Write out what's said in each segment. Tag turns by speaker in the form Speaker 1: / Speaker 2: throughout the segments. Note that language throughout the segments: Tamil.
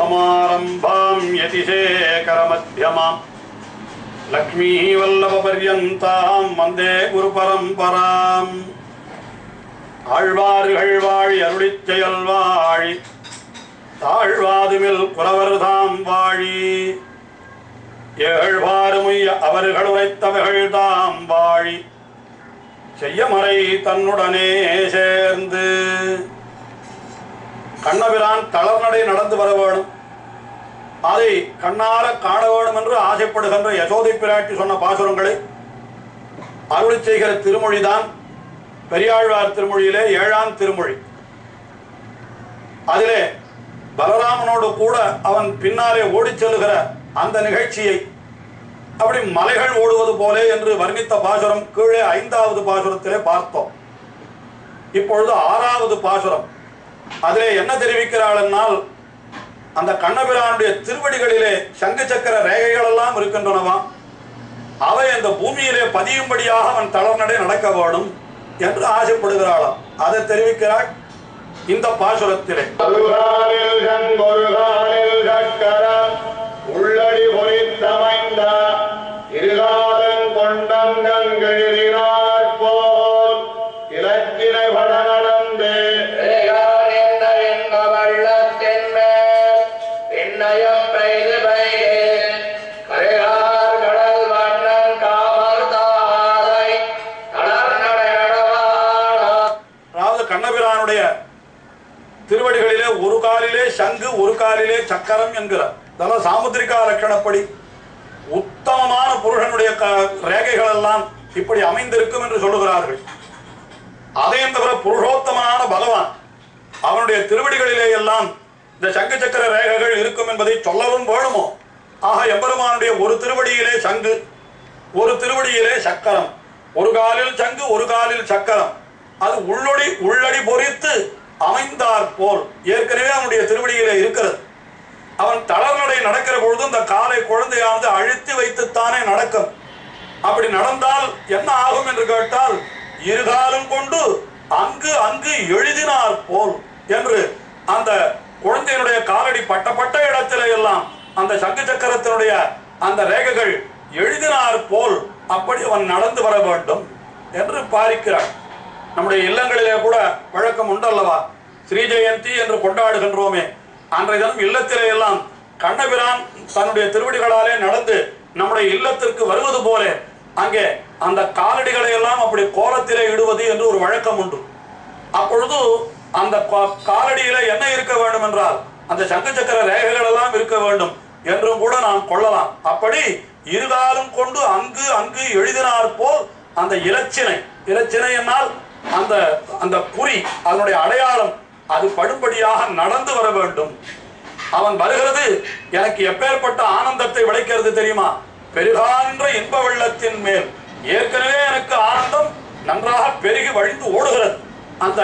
Speaker 1: समारंभां यतिशेखरमध्यमां लक्ष्मीवल्लभपर्यन्तां वन्दे गुरुपरम्पराम् ஆழ்வார்கள் வாழி அருளிச் செயல் வாழி தாழ்வாதுமில் புலவர்தாம் வாழி ஏழ்வாறுமுய்ய அவர்கள் உரைத்தவர்கள் தாம் வாழி செய்யமறை தன்னுடனே சேர்ந்து. கண்ணபிரான் தளர்நடை நடந்து வர வேணும், அதை கண்ணார காண வேணும் என்று ஆசைப்படுகின்ற யசோதை பிராட்டி சொன்ன பாசுரங்களை அருளி செய்கிற திருமொழிதான் பெரியாழ்வார் திருமொழியிலே 7ஆம் திருமொழி. அதிலே பலராமனோடு கூட அவன் பின்னாலே ஓடிச் செல்லுகிற அந்த நிகழ்ச்சியை அப்படி மலைகள் ஓடுவது போல என்று வர்ணித்த பாசுரம் கீழே 5வது பாசுரத்திலே பார்த்தோம். இப்பொழுது 6வது பாசுரம். அதிலே என்ன தெரிவிக்கிறாள் என்னால், அந்த கண்ணபிரானுடைய திருவடிகளிலே சங்கு சக்கர ரேகைகள் எல்லாம் இருக்கின்றனவா, அவை அந்த பூமியிலே பதியும்படியாக அவன் தளர்நடை நடக்க வேணும் என்று ஆசைப்படுகிறாளாம். அதை தெரிவிக்கிறாள் இந்த பாசுரத்திலே. உள்ளடி பொறித்தமைந்த இருகாலன் கொண்டங்கள்களினாற் போல் இலக்கினை பட நடந்து வள்ளத்தின் மேல் பின்னயம் பெய்து பெய்து கரையார் கடல் வண்ணன் காமர் தாதை தளர்நடை நடவானா. அதாவது கண்ணபிரானுடைய திருவடிகளிலே ஒரு காலிலே சங்கு ஒரு காலிலே சக்கரம் என்கிறார். அதெல்லாம் சாமுத்திரிகா லட்சணப்படி உத்தமமான புருஷனுடைய ரேகைகள் எல்லாம் இப்படி அமைந்திருக்கும் என்று சொல்லுகிறார்கள். அதையும் தவிர புருஷோத்தமனான பகவான் அவனுடைய திருவடிகளிலே எல்லாம் இந்த சங்கு சக்கர ரேகைகள் இருக்கும் என்பதை சொல்லவும் வேணுமோ? ஆக எம்பெருமானுடைய ஒரு திருவடியிலே சங்கு, ஒரு திருவடியிலே சக்கரம், ஒரு காலில் சங்கு ஒரு காலில் சக்கரம், அது உள்ளடி பொறித்து அமைந்தார் போல் ஏற்கனவே அவனுடைய திருவடியிலே இருக்கிறது. அவன் தளர்நடை நடக்கிற பொழுது இந்த காலை குழந்தையானது அழுத்தி வைத்துத்தானே நடக்கும். அப்படி நடந்தால் என்ன ஆகும் என்று கேட்டால், இருகாலும் கொண்டு அங்கு அங்கு எழுதினார் போல் என்று அந்த குழந்தையினுடைய காலடி பட்ட இடத்திலே எல்லாம் அந்த சங்கு சக்கரத்தினுடைய அந்த ரேகைகள் எழுதினார் போல் அப்படி அவன் நடந்து வர வேண்டும் என்று பாரிக்கிறார். நம்முடைய இல்லங்களிலே கூட வழக்கம் உண்டல்லவா, ஸ்ரீ ஜெயந்தி என்று கொண்டாடுகின்றோமே, அன்றைய தினம் இல்லத்திலே எல்லாம் கண்ணபிரான் தன்னுடைய திருவடிகளாலே நடந்து நம்முடைய இல்லத்திற்கு வருவது போல அங்கே அந்த காலடிகளை எல்லாம் அப்படி கோலத்திலே இடுவது என்று ஒரு வழக்கம் உண்டு. அப்பொழுது அந்த காலடியில என்ன இருக்க வேண்டும் என்றால் அந்த சங்கு சக்கர ரேகைகள் எல்லாம் இருக்க வேண்டும் என்றும் கூட நாம் கொள்ளலாம். அப்படி இருகாலும் கொண்டு அங்கு அங்கு எழுதினார் போல் அந்த இலச்சினை என்னால் அந்த அந்த குறி, அதனுடைய அடையாளம் அது படும்படியாக நடந்து வர வேண்டும். அவன் வருகிறது எனக்கு எப்பேற்பட்ட ஆனந்தத்தை விளைக்கிறது தெரியுமா? பெருகான்ற இன்ப வெள்ளத்தின் மேல் ஏற்கனவே எனக்கு ஆனந்தம் நன்றாக பெருகி வழிந்து ஓடுகிறது. அந்த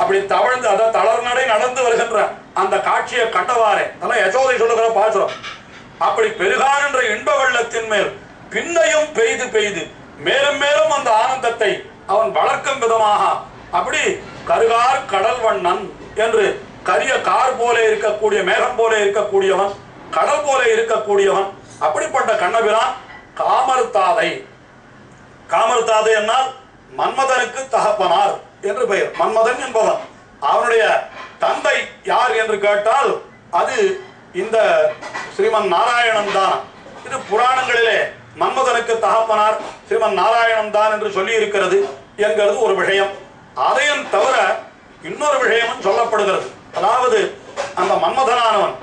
Speaker 1: அப்படி தவழ்ந்து அதை தளர்நடை நடந்து வருகின்ற அந்த காட்சியை கண்டவாறே அதெல்லாம் யசோதை சொல்லுகிற பாசுரம். அப்படி பெருகான்ற இன்ப வெள்ளத்தின் மேல் பின்னையும் பெய்து பெய்து மேலும் மேலும் அந்த ஆனந்தத்தை அவன் வளர்க்கும் விதமாக அப்படி கருகார் கடல் வண்ணன் என்று கரிய கார் போல இருக்கக்கூடிய மேகம் போல இருக்கக்கூடியவன், கடல் போல இருக்கக்கூடியவன், அப்படிப்பட்ட கண்ணபிரான் காமர் தாதை என்னால் மன்மதனுக்கு தகப்பனார் என்று பெயர். மன்மதன் என்பவன் அவனுடைய தந்தை யார் என்று கேட்டால் அது இந்த ஸ்ரீமன் நாராயணன் தான். இது புராணங்களிலே மன்மதனுக்கு தகப்பனார் ஸ்ரீமன் நாராயணன் தான் என்று சொல்லி இருக்கிறது என்கிறது ஒரு விஷயம். அதையும் தவிர இன்னொரு விஷயமும் சொல்லப்படுகிறது. அதாவது அந்த மன்மதனானவன்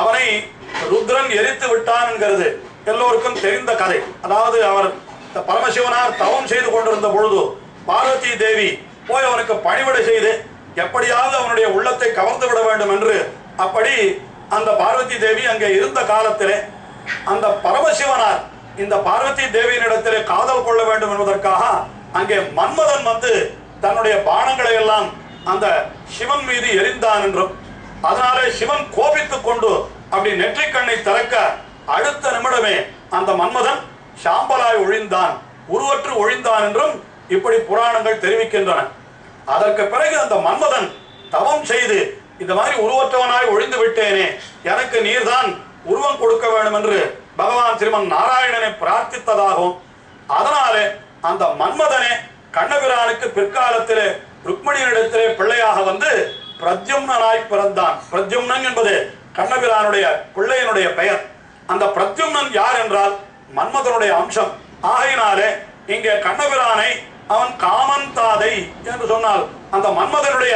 Speaker 1: அவனை ருத்ரன் எரித்து விட்டான் என்கிறது எல்லோருக்கும் தெரிந்த கதை. அதாவது அவர் பரமசிவனார் தவம் செய்து கொண்டிருந்த பொழுது பார்வதி தேவி போய் அவனுக்கு பணிவிடை செய்து எப்படியாவது அவனுடைய உள்ளத்தை கவர்ந்து விட வேண்டும் என்று அப்படி அந்த பார்வதி தேவி அங்கே இருந்த காலத்திலே அந்த பரமசிவனார் இந்த பார்வதி தேவியினிடத்திலே காதல் கொள்ள வேண்டும் என்பதற்காக அங்கே மன்மதன் வந்து தன்னுடைய பானங்களை எல்லாம் அந்த சிவன் மீது எரிந்தான் என்றும், அதனாலே சிவன் கோபித்துக் கொண்டு அப்படி நெற்றிக்கண்ணை திறக்க அடுத்த நிமிடமே அந்த மன்மதன் சாம்பலாய் ஒழிந்தான், உருவற்று ஒழிந்தான் என்றும் இப்படி புராணங்கள் தெரிவிக்கின்றன. அதற்கு பிறகு அந்த மன்மதன் தவம் செய்து
Speaker 2: இந்த மாதிரி உருவற்றவனாய் ஒழிந்து விட்டேனே, எனக்கு நீர்தான் உருவம் கொடுக்க வேண்டும் என்று பகவான் ஸ்ரீமன் நாராயணனை பிரார்த்தித்ததாகவும், அதனாலே அந்த மன்மதனே கண்ணபிரானுக்கு பிற்காலத்திலே ருக்மிணியிடத்திலே பிள்ளையாக வந்து பிரத்யும்னனாய் பிறந்தான். பிரத்யும்னன் என்பது கண்ணபிரானுடைய பிள்ளையனுடைய பெயர். அந்த பிரத்யும்னன் யார் என்றால் மன்மதனுடைய அம்சம். ஆகையினாலே இங்கே கண்ணபிரானை அவன் காமன் தாதை என்று சொன்னால், அந்த மன்மதனுடைய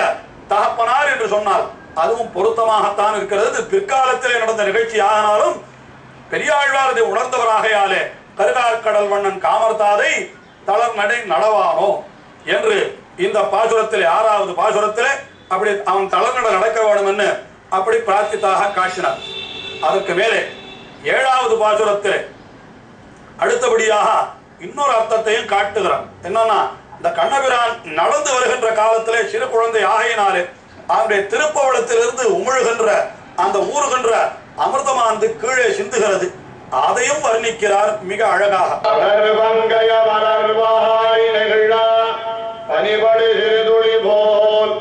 Speaker 2: தகப்பனார் என்று சொன்னால் அதுவும் பொருத்தமாகத்தான் இருக்கிறது. பிற்காலத்திலே நடந்த நிகழ்ச்சி ஆனாலும் பெரியாழ்வார் இதை உணர்ந்தவராகையாலே கருகார்கடல் வண்ணன் காமர் தாதை தளர் நடை நடவானோ என்று இந்த பாசுரத்திலே 6வது பாசுரத்திலே அப்படி அவன் தளர் நட நடக்க வேண்டும் என்று அப்படி பிரார்த்தித்தாக காட்டினார். அதற்கு மேலே 7வது பாசுரத்திலே அடுத்தபடியாக இன்னொரு அர்த்தத்தையும் காட்டுகிறான். என்னன்னா, இந்த கண்ணபிரான் நடந்து வருகின்ற காலத்திலே சிறு குழந்தை ஆகையினாலே அவருடைய திருப்பவளத்திலிருந்து உமிழ்கின்ற அந்த ஊறுகின்ற அமிர்தமானது கீழே சிந்துகிறது. அதையும் வர்ணிக்கிறார் மிக அழகாக.
Speaker 1: பனிபடி சிறுதுளி போல்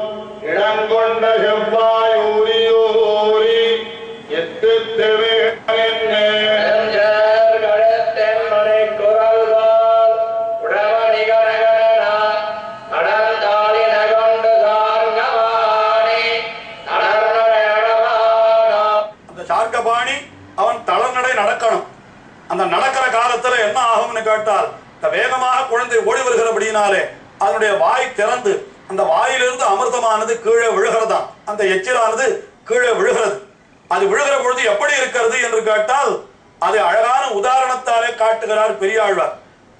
Speaker 1: இடங்கொண்ட செவ்வாய் ஊரி ஊரி எத்து
Speaker 2: சார்கபாணி அவன் தளர்நடை நடக்கணும். அந்த நடக்கிற காலத்துல என்ன ஆகும்னு கேட்டால், வேகமாக குழந்தை ஓடி வருகிறபடினாலே அதனுடைய வாய் திறந்து அந்த வாயிலிருந்து அமிர்தமானது கீழே விழுகிறதாம். அந்த எச்சிலானது கீழே விழுகிறது. அது விழுகிற பொழுது எப்படி இருக்கிறது என்று கேட்டால், அது அழகான உதாரணத்தாலே காட்டுகிறார் பெரியாழ்வார்.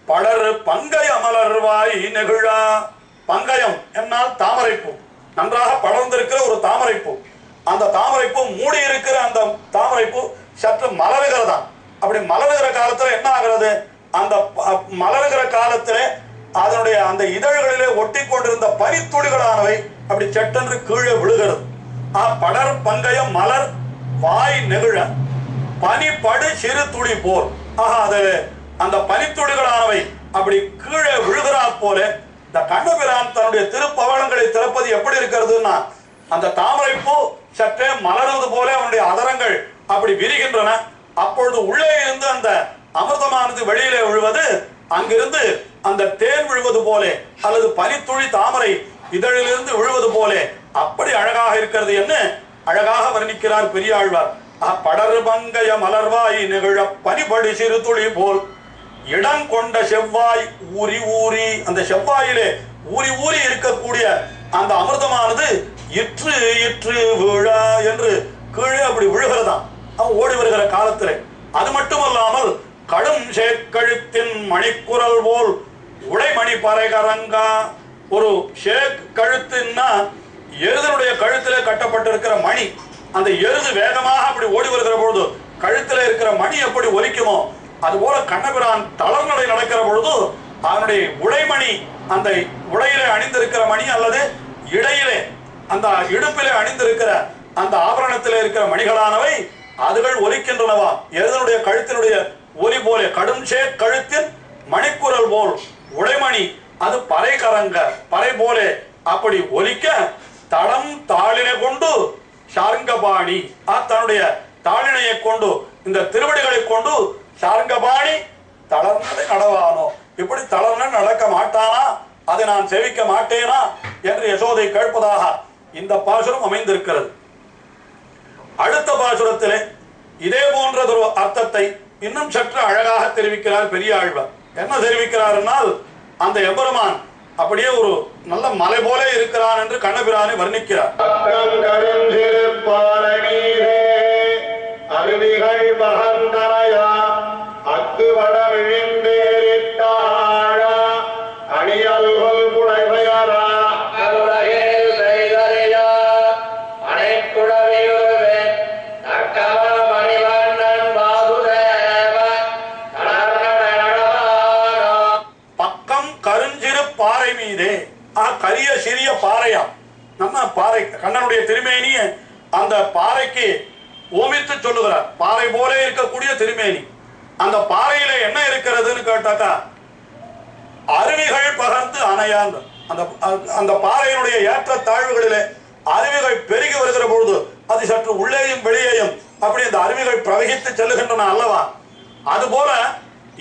Speaker 2: படர் பங்கய மலர்வாய் நெகிழா. பங்கயம் என்னால் தாமரைப்பூ, நன்றாக படர்ந்திருக்கிற ஒரு தாமரைப்பூ. அந்த தாமரைப்பூ மூடி இருக்கிற அந்த தாமரைப்பூ சற்று மலருகிறதாம். அப்படி மலருகிற காலத்துல என்ன ஆகிறது, அந்த மலருகிற காலத்திலே அதனுடைய அந்த இதழ்களிலே ஒட்டி கொண்டிருந்த பனித்துளிகளானவை அப்படி சட்டென்று கீழே விழுகிறது. படர் பங்கய மலர் வாய் நெகிழ பனி படு சிறு துளி போல். அது அந்த பனித்துளிகளானவை அப்படி கீழே விழுகிறா போல இந்த கண்ணபிரான் தன்னுடைய திருப்பவளங்களை திறப்பது எப்படி இருக்கிறதுன்னா, அந்த தாமரைப்பூ சற்றே மலர்வது போல அவனுடைய அதரங்கள் அப்படி விரிகின்றன. அப்பொழுது உள்ளே இருந்து அந்த அமிர்தமானது வெளியிலே விழுவது, அங்கிருந்து அந்த தேன் விழுவது போல அல்லது பனித்துளி தாமரை இதழிலிருந்து விழுவது போல அப்படி அழகாக இருக்கிறது என்று அழகாக வர்ணிக்கிறார் பெரியாழ்வார். படர் பங்கய மலர்வாய் நெகிழ பனிபடி சிறு துளி போல் இடம் கொண்ட செவ்வாய் ஊரி ஊரி. அந்த செவ்வாயிலே ஊரி ஊரி இருக்கக்கூடிய அந்த அமிர்தமானது இற்று இற்று விழா என்று கீழே அப்படி விழுகிறதாம் அவன் ஓடி வருகிற காலத்திலே. அது மட்டுமல்லாமல் கடும் சேக்கழுத்தின் மணிக்குரல் போல் உடைமணி பறைகரங்கா. ஒரு ஷேக் கழுத்துன்னா எருதனுடைய கழுத்திலே கட்டப்பட்டிருக்கிற மணி. அந்த எருது வேகமாக அப்படி ஓடி வருகிற பொழுது கழுத்திலே இருக்கிற மணி எப்படி ஒலிக்குமோ அதுபோல கண்ணபிரான் தளர்நடை நடக்கிற பொழுது அவனுடைய உடைமணி, அந்த உடையிலே அணிந்திருக்கிற மணி அல்லது இடையிலே அந்த இடுப்பிலே அணிந்திருக்கிற அந்த ஆபரணத்திலே இருக்கிற மணிகளானவை அதுகள் ஒலிக்கின்றனவா. எருதனுடைய கழுத்தினுடைய ஒலி போல கடும் சேக் கழுத்தின் மணிக்குரல் போல் உடைமணி அது பறை கரங்க பறை போல அப்படி ஒலிக்க தடம் தாளினை கொண்டு சார்ங்கபாணி தன்னுடைய தாளினையை கொண்டு இந்த திருவடிகளை கொண்டு சார்ங்கபாணி தளர்ந்ததை நடவானோ. இப்படி தளர்ந்து நடக்க மாட்டானா, அதை நான் சேவிக்க மாட்டேனா என்று யசோதை கேட்பதாக இந்த பாசுரம் அமைந்திருக்கிறது. அடுத்த பாசுரத்திலே இதே போன்றதொரு அர்த்தத்தை இன்னும் சற்று அழகாக தெரிவிக்கிறார் பெரியாழ்வார். என்ன தெரிவிக்கிறார் என்றால், அந்த எம்பெருமான் அப்படியே ஒரு நல்ல மலை போல இருக்கிறான் என்று கண்ணபிரானை வர்ணிக்கிறார்.
Speaker 1: அருவிகள் மகந்தரையா அக்கு வட விழிந்தேரிட்டாழா அணியல்கள் புடைவையரா அருளையில் பெய்தறியா அனைக்குடவியுருவே தக்கவ மணிவண்ணன் வாசுதேவ நடவானோ.
Speaker 2: பக்கம் கருஞ்சிறு பாறை மீதே கரிய சிறிய பாறையா. நம்ம பாறை கண்ணனுடைய திருமேனிய அந்த பாறைக்கு ஓமித்து சொல்லுகிறார். பாறை போல இருக்கக்கூடிய திருமேனி. அந்த பாறையில என்ன இருக்கிறதுன்னு கேட்டாக்கா அருவிகள் பகர்ந்து அணையான். அந்த பாறையினுடைய ஏற்ற தாழ்வுகளிலே அருவிகள் பெருகி வருகிற பொழுது அது சற்று உள்ளேயும் வெளியேயும் அப்படி அந்த அருவிகள் பிரவகித்து செல்லுகின்றன அல்லவா? அதுபோல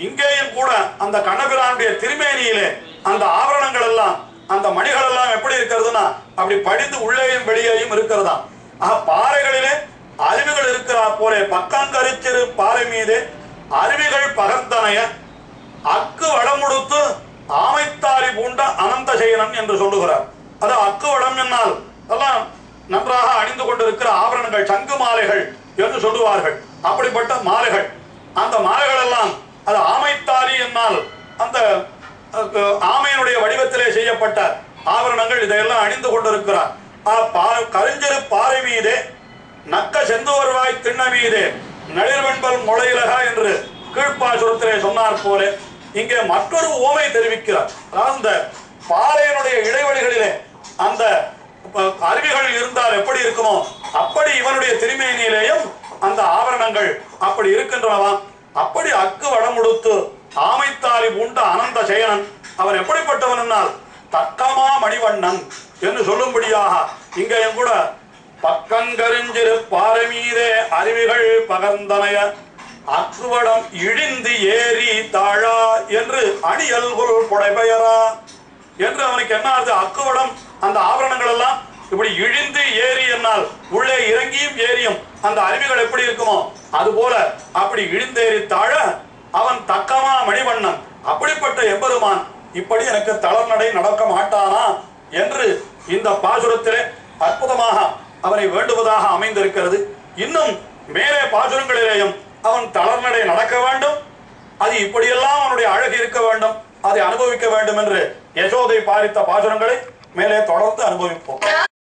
Speaker 2: இங்கேயும் கூட அந்த கண்ணபிரானுடைய திருமேனியிலே அந்த ஆபரணங்கள் எல்லாம் அந்த மணிகள் எல்லாம் எப்படி இருக்கிறதுனா அப்படி படிந்து உள்ளேயும் வெளியேயும் இருக்கிறதா. பாறைகளிலே அருவிகள் இருக்கிறா போலே பக்கங்கரிச்சிறு பாறை மீது அருவிகள் பகர்ந்தனைய அக்கு வடமுடுத்து ஆமைத்தாரி பூண்ட அனந்த செயனன் என்று சொல்லுகிறார். அது அக்கு வடம் என்னால் எல்லாம் நன்றாக அணிந்து கொண்டிருக்கிற ஆபரணங்கள், சங்கு மாலைகள் என்று சொல்லுவார்கள். அப்படிப்பட்ட மாலைகள், அந்த மாலைகள் எல்லாம் அது ஆமைத்தாரி என்னால் அந்த ஆமையினுடைய வடிவத்திலே செய்யப்பட்ட ஆபரணங்கள் இதையெல்லாம் அணிந்து கொண்டிருக்கிறார். கருஞ்செரு பாறை மீதே நக்க செந்துவர்வாய் திண்ண மீதே நளிர்வெண்பல் முளையிலகா என்று கீழ்ப்பாசுரத்திலே சொன்னார் போல இங்கே மற்றொரு ஓமை தெரிவிக்கிறார். அதாவது இந்த பாறையினுடைய இடைவெளிகளிலே அந்த அருவிகள் இருந்தால் எப்படி இருக்குமோ அப்படி இவனுடைய திருமேனியிலேயும் அந்த ஆபரணங்கள் அப்படி இருக்கின்றனவாம். அப்படி அக்கு வடமுடுத்து ஆமைத்தாரி பூண்ட அனந்த செயனன் அவன் எப்படிப்பட்டவன் என்னால் தக்கமா மணிவண்ணன் என்று சொல்லும்படியாக இங்கேயும் கூட பக்கங்கரிஞ்சிரு பாறை மீதே அருவிகள் பகர்ந்தனைய அக்குவடம் இழிந்து ஏறி தாழா என்று அணியல்குள் புடைபெயரா என்று அவனுக்கு என்ன ஆகுது? அக்குவடம் அந்த ஆபரணங்கள் எல்லாம் இப்படி இழிந்து ஏறி என்னால் உள்ளே இறங்கியும் ஏறியும் அந்த அருவிகள் எப்படி இருக்குமோ அதுபோல அப்படி இழிந்தேறி தாழ அவன் தக்கமா மணிவண்ணன் அப்படிப்பட்ட எம்பெருமான் இப்படி எனக்கு தளர்நடை நடக்க மாட்டானா என்று இந்த பாசுரத்திலே அற்புதமாக அவனை வேண்டுவதாக அமைந்திருக்கிறது. இன்னும் மேலே பாசுரங்களிலேயும் அவன் தளர்நடை நடக்க வேண்டும், அது இப்படியெல்லாம் அவனுடைய அழகு இருக்க வேண்டும், அதை அனுபவிக்க வேண்டும் என்று யசோதை பாரித்த பாசுரங்களை மேலே தொடர்ந்து அனுபவிப்போம்.